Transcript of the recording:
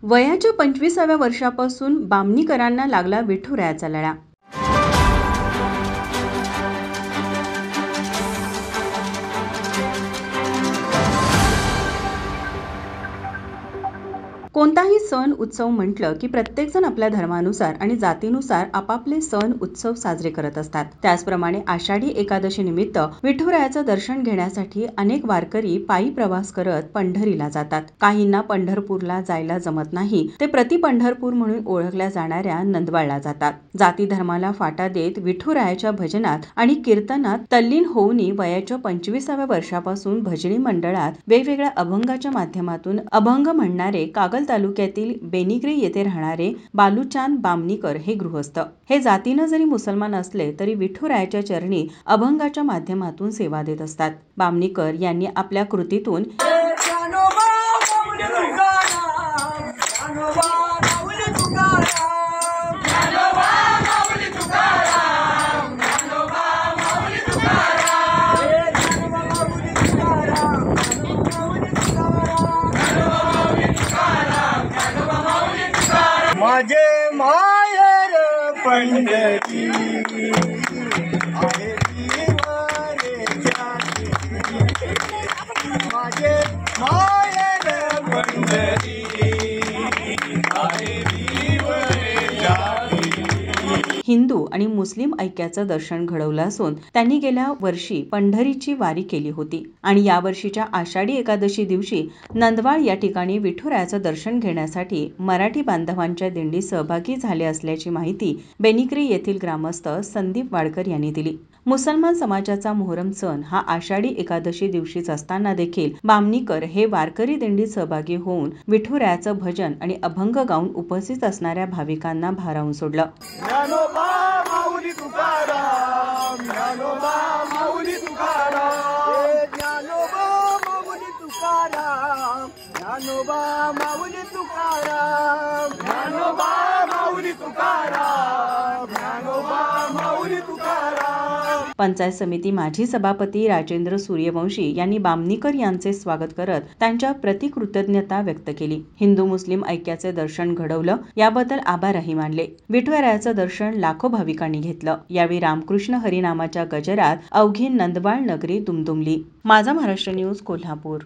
वयाच्या 25व्या वर्षापासून बामणीकरांना लागला विठुरायाचा लळा। कोणताही सण उत्सव म्हटलं की प्रत्येकजण आपल्या धर्मानुसार आणि जातीनुसार आपापले सण उत्सव साजरे करत असतात। त्याचप्रमाणे आषाढी एकादशी निमित्त विठुरायाचं दर्शन घेण्यासाठी अनेक वारकरी पायी प्रवास करत पंढरीला जातात। काहींना पंढरपूरला जायला जमत नाही, ते प्रति पंढरपूर म्हणून ओळखल्या जाणाऱ्या नंदवाळला जातात। जाती धर्माला फाटा देत विठुरायाच्या भजनात आणि कीर्तनात तल्लीन होऊन वयाच्या 25व्या वर्षापासून भजनी मंडळात वेगवेगळ्या अभंगाच्या माध्यमातून अभंग म्हणणारे कागल तालुक्यातील बेनिग्रे येथे राहणारे बालूचांद बामणीकर हे गृहस्थ। हे जातीनं जरी मुसलमान असले तरी विठुरायाच्या चरणी अभंगाच्या माध्यमातून सेवा देत असतात। बामणीकर यांनी आपल्या कृतीतून माझे माहेर पंढरी आहे जीवने जाती, माझे माहेर पंढरी आहे जीवने जाती। हिंदू आणि मुस्लिम ऐक्याचं दर्शन घडवलं असून त्यांनी गेल्या वर्षी पंढरीची वारी केली होती आणि या वर्षीच्या आषाढी एकादशी दिवशी नंदवाळ या ठिकाणी विठुरायाचं दर्शन घेण्यासाठी मराठी बांधवांच्या दिंडी सहभागी झाले असल्याची माहिती बेनिग्रे येथील ग्रामस्थ संदीप वाडकर यांनी दिली। मुसलमान समाजाचा मोहरम सण हा आषाढी एकादशी दिवशीच असताना देखील बामणीकर हे वारकरी दिंडीत सहभागी होऊन विठुरायाचं भजन आणि अभंग गाऊन उपस्थित असणाऱ्या भाविकांना भारावून सोडलं। ज्ञानोबा माऊली तुकाराम, ज्ञानोबा माऊली तुकाराम, ज्ञानोबा माऊली तुकाराम, ज्ञानोबा माऊली तुकाराम, ज्ञानोबा माऊली तुकाराम, ज्ञानोबा माऊली तुकाराम। पंचायत समिती माजी सभापती राजेंद्र सूर्यवंशी यांनी बामणीकर यांचे स्वागत करत त्यांच्या प्रति कृतज्ञता व्यक्त केली। हिंदू मुस्लिम ऐक्याचे दर्शन घडवलं याबद्दल आभारही मानले। विठुरायाचं दर्शन लाखो भाविकांनी घेतलं। यावेळी रामकृष्ण हरिनामाच्या गजरात अवघी नंदवाळ नगरी दुमदुमली। माझा महाराष्ट्र न्यूज कोल्हापूर।